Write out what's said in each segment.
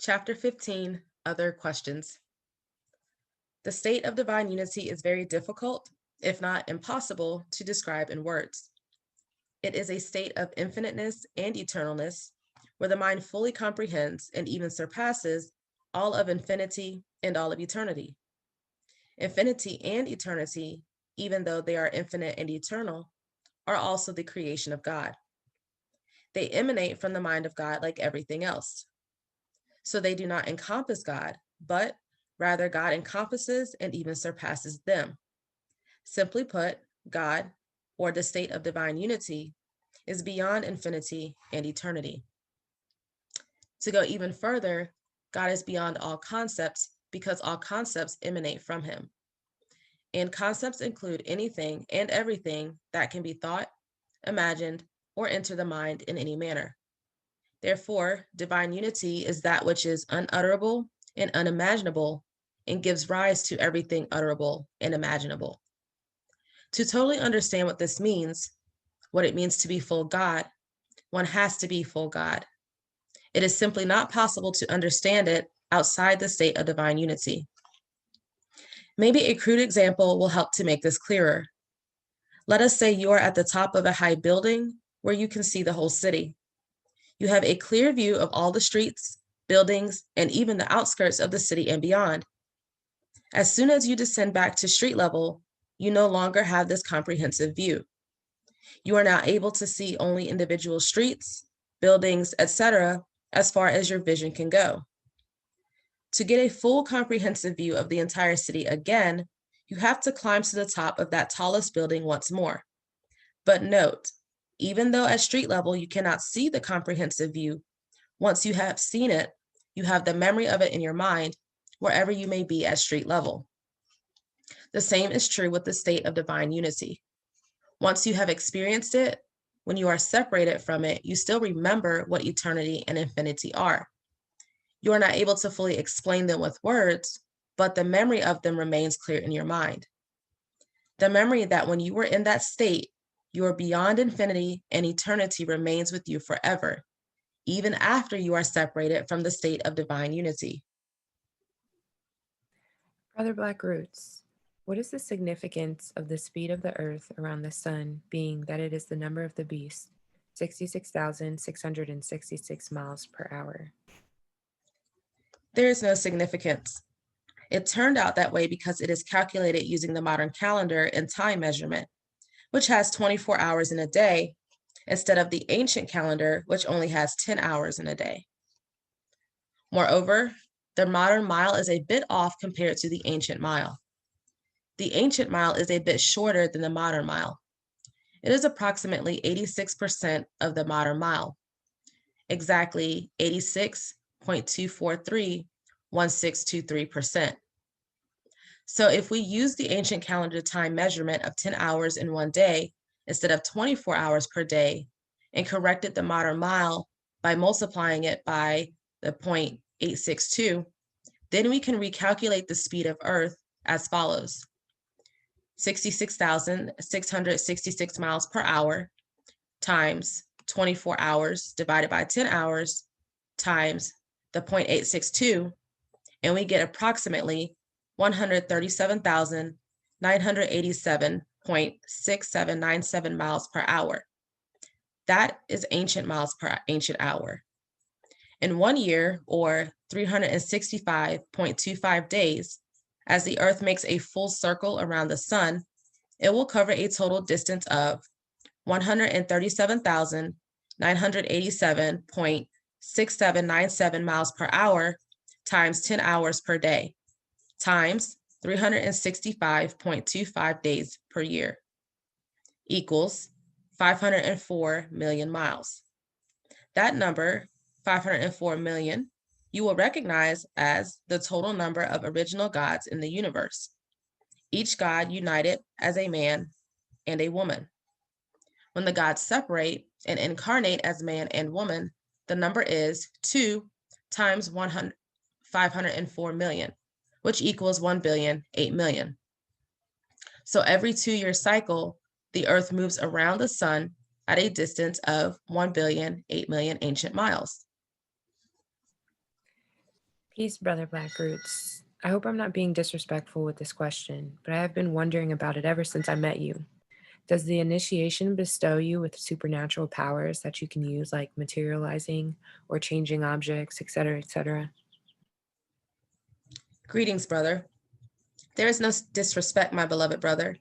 Chapter 15, Other Questions. The state of divine unity is very difficult, if not impossible, to describe in words. It is a state of infiniteness and eternalness, where the mind fully comprehends and even surpasses all of infinity and all of eternity. Infinity and eternity, even though they are infinite and eternal, are also the creation of God. They emanate from the mind of God like everything else. So they do not encompass God, but rather God encompasses and even surpasses them. Simply put, God, or the state of divine unity, is beyond infinity and eternity. To go even further, God is beyond all concepts because all concepts emanate from him. And concepts include anything and everything that can be thought, imagined, or enter the mind in any manner. Therefore, divine unity is that which is unutterable and unimaginable and gives rise to everything utterable and imaginable. To totally understand what this means, what it means to be full God, one has to be full God. It is simply not possible to understand it outside the state of divine unity. Maybe a crude example will help to make this clearer. Let us say you are at the top of a high building where you can see the whole city. You have a clear view of all the streets, buildings, and even the outskirts of the city and beyond. As soon as you descend back to street level, you no longer have this comprehensive view. You are now able to see only individual streets, buildings, etc., as far as your vision can go. To get a full comprehensive view of the entire city again, you have to climb to the top of that tallest building once more. But note, even though at street level you cannot see the comprehensive view, once you have seen it, you have the memory of it in your mind wherever you may be at street level. The same is true with the state of divine unity. Once you have experienced it, when you are separated from it, you still remember what eternity and infinity are. You are not able to fully explain them with words, but the memory of them remains clear in your mind. The memory that when you were in that state, you are beyond infinity and eternity remains with you forever, even after you are separated from the state of divine unity. Brother Blackroots, what is the significance of the speed of the earth around the sun being that it is the number of the beast, 66,666 miles per hour? There is no significance. It turned out that way because it is calculated using the modern calendar and time measurement, which has 24 hours in a day, instead of the ancient calendar, which only has 10 hours in a day. Moreover, the modern mile is a bit off compared to the ancient mile. The ancient mile is a bit shorter than the modern mile. It is approximately 86% of the modern mile, exactly 86.2431623%. So if we use the ancient calendar time measurement of 10 hours in one day instead of 24 hours per day and corrected the modern mile by multiplying it by the 0.862, then we can recalculate the speed of Earth as follows: 66,666 miles per hour times 24 hours divided by 10 hours times the 0.862, and we get approximately 137,987.6797 miles per hour. That is ancient miles per ancient hour. In 1 year, or 365.25 days, as the Earth makes a full circle around the sun, it will cover a total distance of 137,987.6797 miles per hour times 10 hours per day times 365.25 days per year equals 504 million miles. That number, 504 million, you will recognize as the total number of original gods in the universe, each god united as a man and a woman. When the gods separate and incarnate as man and woman, the number is 2 times 504 million, which equals 1,000,000,008,000,000. So every 2-year cycle, the Earth moves around the sun at a distance of 1,000,008,000,000 ancient miles. Peace, Brother Blackroots. I hope I'm not being disrespectful with this question, but I have been wondering about it ever since I met you. Does the initiation bestow you with supernatural powers that you can use, like materializing or changing objects, etc., etc.? Greetings, brother. There is no disrespect, my beloved brother.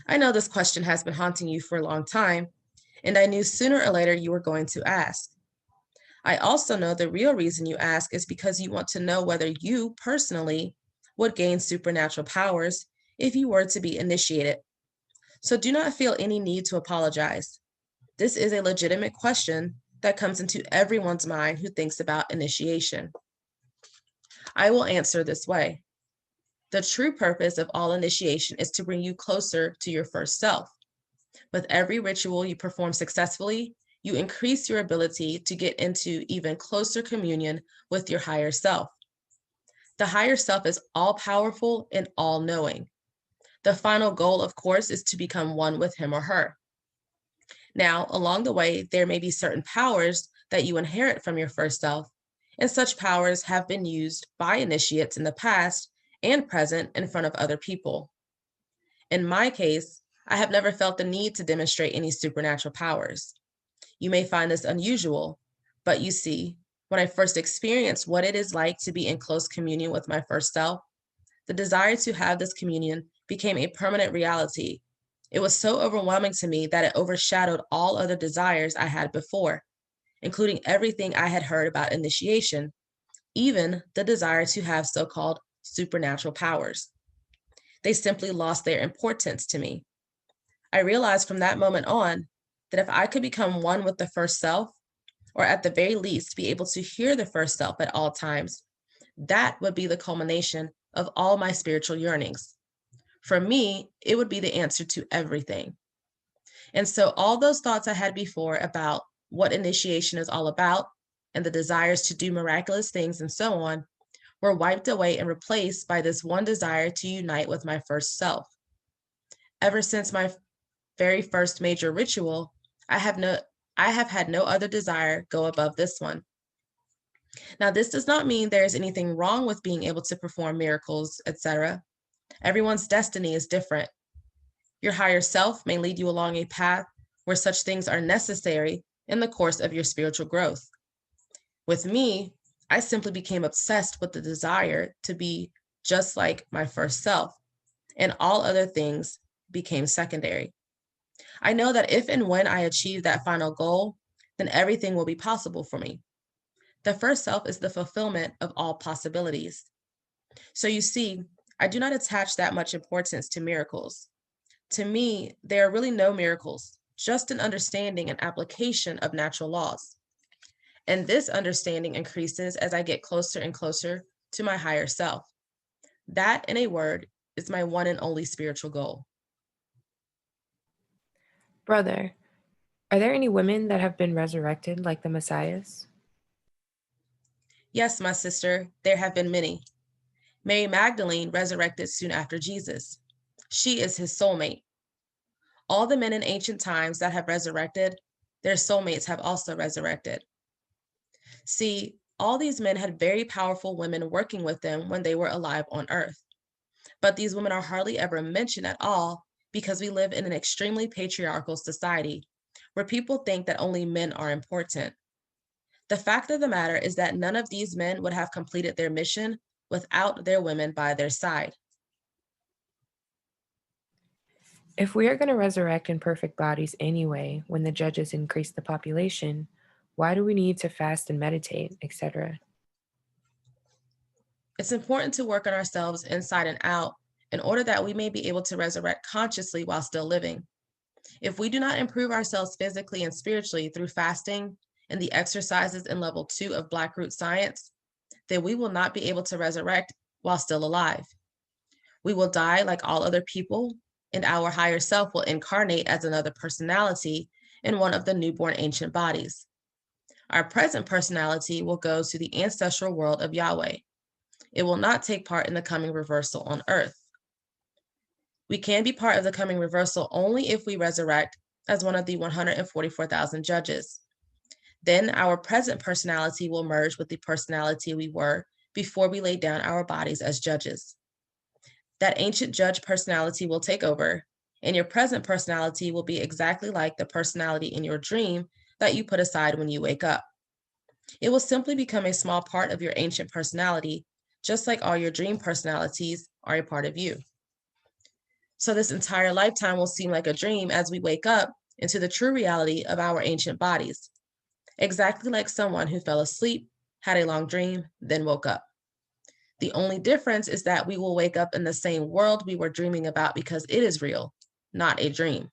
I know this question has been haunting you for a long time, and I knew sooner or later you were going to ask. I also know the real reason you ask is because you want to know whether you personally would gain supernatural powers if you were to be initiated. So do not feel any need to apologize. This is a legitimate question that comes into everyone's mind who thinks about initiation. I will answer this way. The true purpose of all initiation is to bring you closer to your first self. With every ritual you perform successfully, you increase your ability to get into even closer communion with your higher self. The higher self is all powerful and all knowing. The final goal, of course, is to become one with him or her. Now, along the way, there may be certain powers that you inherit from your first self, and such powers have been used by initiates in the past and present in front of other people. In my case, I have never felt the need to demonstrate any supernatural powers. You may find this unusual, but you see, when I first experienced what it is like to be in close communion with my first self, the desire to have this communion became a permanent reality. It was so overwhelming to me that it overshadowed all other desires I had before, including everything I had heard about initiation, even the desire to have so-called supernatural powers. They simply lost their importance to me. I realized from that moment on that if I could become one with the first self, or at the very least be able to hear the first self at all times, that would be the culmination of all my spiritual yearnings. For me, it would be the answer to everything. And so all those thoughts I had before about what initiation is all about and the desires to do miraculous things and so on were wiped away and replaced by this one desire to unite with my first self. Ever since my very first major ritual, I have had no other desire go above this one. Now, this does not mean there is anything wrong with being able to perform miracles, etc. Everyone's destiny is different. Your higher self may lead you along a path where such things are necessary in the course of your spiritual growth. With me, I simply became obsessed with the desire to be just like my first self, and all other things became secondary. I know that if and when I achieve that final goal, then everything will be possible for me. The first self is the fulfillment of all possibilities. So you see, I do not attach that much importance to miracles. To me, there are really no miracles, just an understanding and application of natural laws. And this understanding increases as I get closer and closer to my higher self. That, in a word, is my one and only spiritual goal. Brother, are there any women that have been resurrected like the Messiahs? Yes, my sister, there have been many. Mary Magdalene resurrected soon after Jesus. She is his soulmate. All the men in ancient times that have resurrected, their soulmates have also resurrected. See, all these men had very powerful women working with them when they were alive on earth. But these women are hardly ever mentioned at all because we live in an extremely patriarchal society where people think that only men are important. The fact of the matter is that none of these men would have completed their mission without their women by their side. If we are going to resurrect in perfect bodies anyway, when the judges increase the population, why do we need to fast and meditate, etc.? It's important to work on ourselves inside and out in order that we may be able to resurrect consciously while still living. If we do not improve ourselves physically and spiritually through fasting and the exercises in level 2 of Blackroot science, then we will not be able to resurrect while still alive. We will die like all other people, and our higher self will incarnate as another personality in one of the newborn ancient bodies. Our present personality will go to the ancestral world of Yahweh. It will not take part in the coming reversal on earth. We can be part of the coming reversal only if we resurrect as one of the 144,000 judges. Then our present personality will merge with the personality we were before we lay down our bodies as judges. That ancient judge personality will take over, and your present personality will be exactly like the personality in your dream that you put aside when you wake up. It will simply become a small part of your ancient personality, just like all your dream personalities are a part of you. So, this entire lifetime will seem like a dream as we wake up into the true reality of our ancient bodies, exactly like someone who fell asleep, had a long dream, then woke up. The only difference is that we will wake up in the same world we were dreaming about because it is real, not a dream.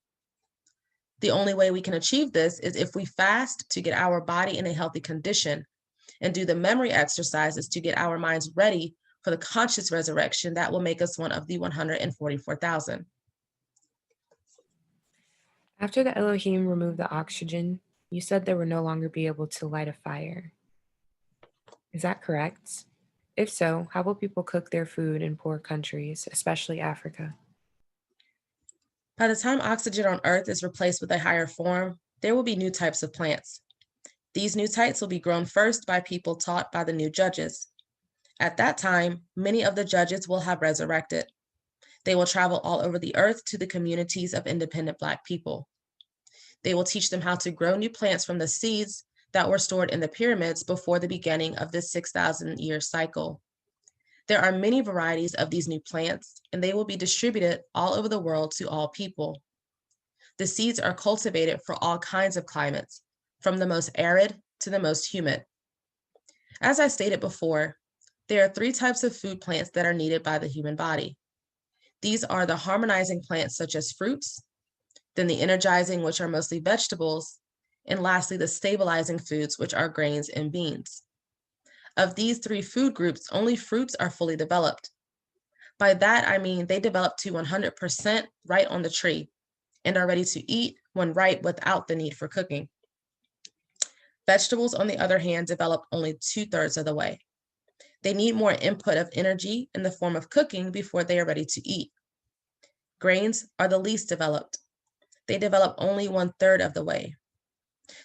The only way we can achieve this is if we fast to get our body in a healthy condition and do the memory exercises to get our minds ready for the conscious resurrection that will make us one of the 144,000. After the Elohim removed the oxygen, you said they would no longer be able to light a fire. Is that correct? If so, how will people cook their food in poor countries, especially Africa? By the time oxygen on Earth is replaced with a higher form, there will be new types of plants. These new types will be grown first by people taught by the new judges. At that time, many of the judges will have resurrected. They will travel all over the earth to the communities of independent Black people. They will teach them how to grow new plants from the seeds that were stored in the pyramids before the beginning of this 6,000-year cycle. There are many varieties of these new plants, and they will be distributed all over the world to all people. The seeds are cultivated for all kinds of climates, from the most arid to the most humid. As I stated before, there are three types of food plants that are needed by the human body. These are the harmonizing plants such as fruits, then the energizing, which are mostly vegetables, and lastly, the stabilizing foods, which are grains and beans. Of these three food groups, only fruits are fully developed. By that, I mean they develop to 100% right on the tree and are ready to eat when ripe without the need for cooking. Vegetables, on the other hand, develop only 2/3 of the way. They need more input of energy in the form of cooking before they are ready to eat. Grains are the least developed. They develop only 1/3 of the way.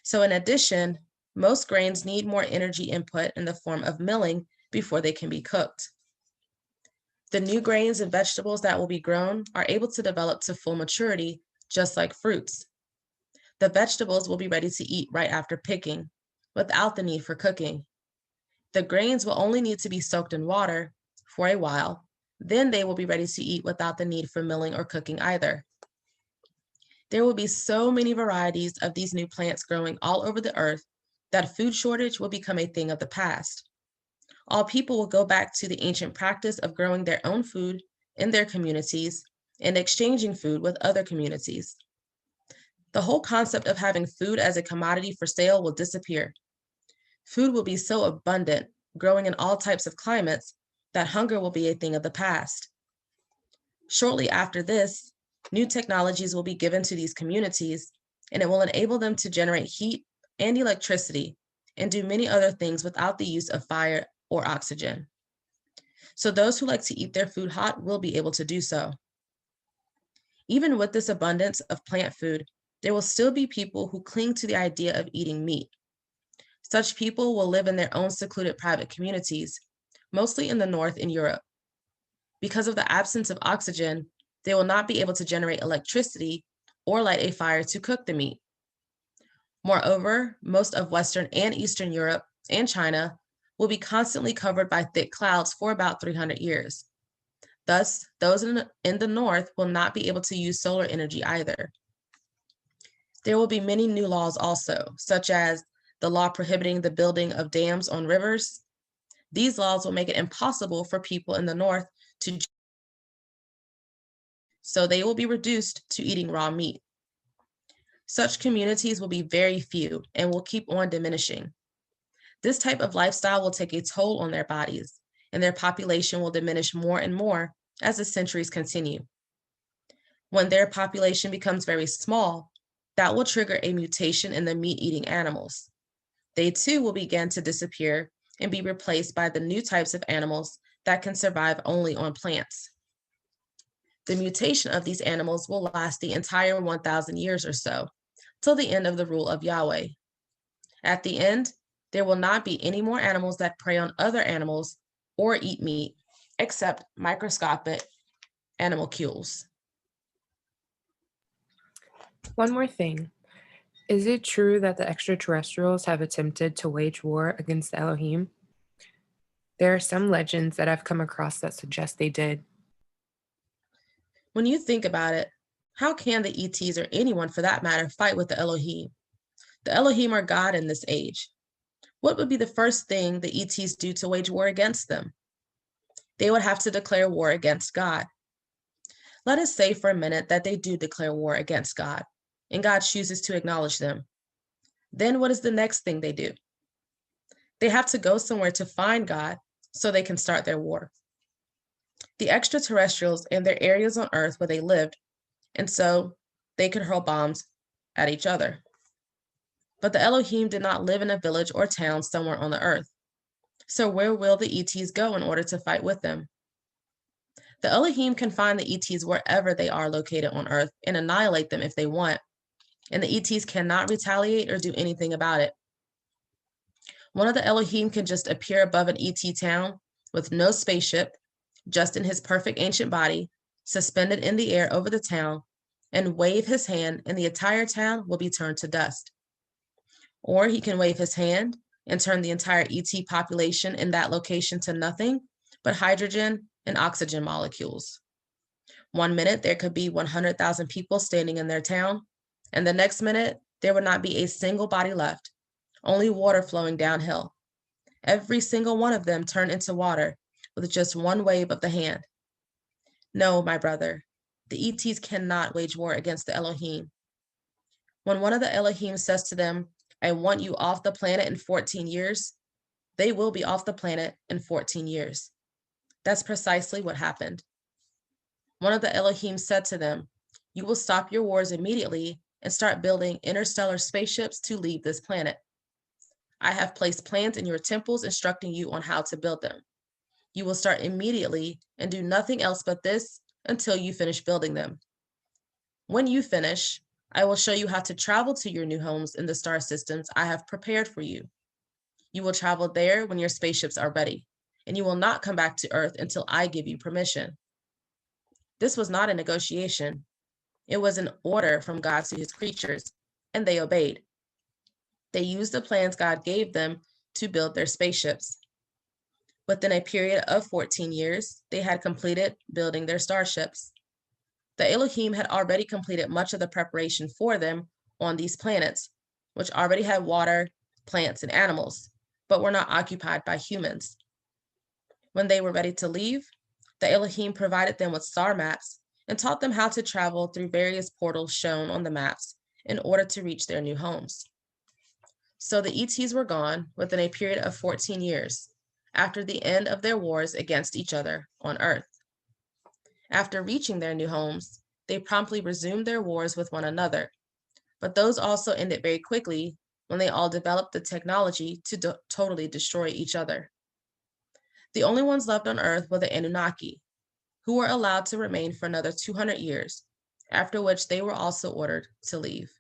So in addition, most grains need more energy input in the form of milling before they can be cooked. The new grains and vegetables that will be grown are able to develop to full maturity, just like fruits. The vegetables will be ready to eat right after picking, without the need for cooking. The grains will only need to be soaked in water for a while, then they will be ready to eat without the need for milling or cooking either. There will be so many varieties of these new plants growing all over the earth that food shortage will become a thing of the past. All people will go back to the ancient practice of growing their own food in their communities and exchanging food with other communities. The whole concept of having food as a commodity for sale will disappear. Food will be so abundant, growing in all types of climates, that hunger will be a thing of the past. Shortly after this, new technologies will be given to these communities, and it will enable them to generate heat and electricity and do many other things without the use of fire or oxygen. So those who like to eat their food hot will be able to do so. Even with this abundance of plant food, there will still be people who cling to the idea of eating meat. Such people will live in their own secluded private communities, mostly in the north in Europe. Because of the absence of oxygen, they will not be able to generate electricity or light a fire to cook the meat. Moreover, most of Western and Eastern Europe and China will be constantly covered by thick clouds for about 300 years. Thus, those in the north will not be able to use solar energy either. There will be many new laws also, such as the law prohibiting the building of dams on rivers. These laws will make it impossible for people in the north to, so they will be reduced to eating raw meat. Such communities will be very few and will keep on diminishing. This type of lifestyle will take a toll on their bodies, and their population will diminish more and more as the centuries continue. When their population becomes very small, that will trigger a mutation in the meat-eating animals. They too will begin to disappear and be replaced by the new types of animals that can survive only on plants. The mutation of these animals will last the entire 1,000 years or so, till the end of the rule of Yahweh. At the end, there will not be any more animals that prey on other animals or eat meat, except microscopic animalcules. One more thing. Is it true that the extraterrestrials have attempted to wage war against the Elohim? There are some legends that I've come across that suggest they did. When you think about it, how can the ETs or anyone for that matter fight with the Elohim? The Elohim are God in this age. What would be the first thing the ETs do to wage war against them? They would have to declare war against God. Let us say for a minute that they do declare war against God, and God chooses to acknowledge them. Then what is the next thing they do? They have to go somewhere to find God so they can start their war. The extraterrestrials and their areas on Earth where they lived, and so they could hurl bombs at each other. But the Elohim did not live in a village or town somewhere on the Earth. So where will the ETs go in order to fight with them? The Elohim can find the ETs wherever they are located on Earth and annihilate them if they want, and the ETs cannot retaliate or do anything about it. One of the Elohim can just appear above an ET town with no spaceship, just in his perfect ancient body, suspended in the air over the town, and wave his hand, and the entire town will be turned to dust. Or he can wave his hand and turn the entire ET population in that location to nothing but hydrogen and oxygen molecules. One minute, there could be 100,000 people standing in their town, and the next minute, there would not be a single body left, only water flowing downhill. Every single one of them turned into water with just one wave of the hand. No, my brother, the ETs cannot wage war against the Elohim. When one of the Elohim says to them, I want you off the planet in 14 years, they will be off the planet in 14 years. That's precisely what happened. One of the Elohim said to them, you will stop your wars immediately and start building interstellar spaceships to leave this planet. I have placed plans in your temples instructing you on how to build them. You will start immediately and do nothing else but this until you finish building them. When you finish, I will show you how to travel to your new homes in the star systems I have prepared for you. You will travel there when your spaceships are ready, and you will not come back to Earth until I give you permission. This was not a negotiation. It was an order from God to his creatures, and they obeyed. They used the plans God gave them to build their spaceships. Within a period of 14 years, they had completed building their starships. The Elohim had already completed much of the preparation for them on these planets, which already had water, plants, and animals, but were not occupied by humans. When they were ready to leave, the Elohim provided them with star maps and taught them how to travel through various portals shown on the maps in order to reach their new homes. So the ETs were gone within a period of 14 years, after the end of their wars against each other on Earth. After reaching their new homes, they promptly resumed their wars with one another, but those also ended very quickly when they all developed the technology to totally destroy each other. The only ones left on Earth were the Anunnaki, who were allowed to remain for another 200 years, after which they were also ordered to leave.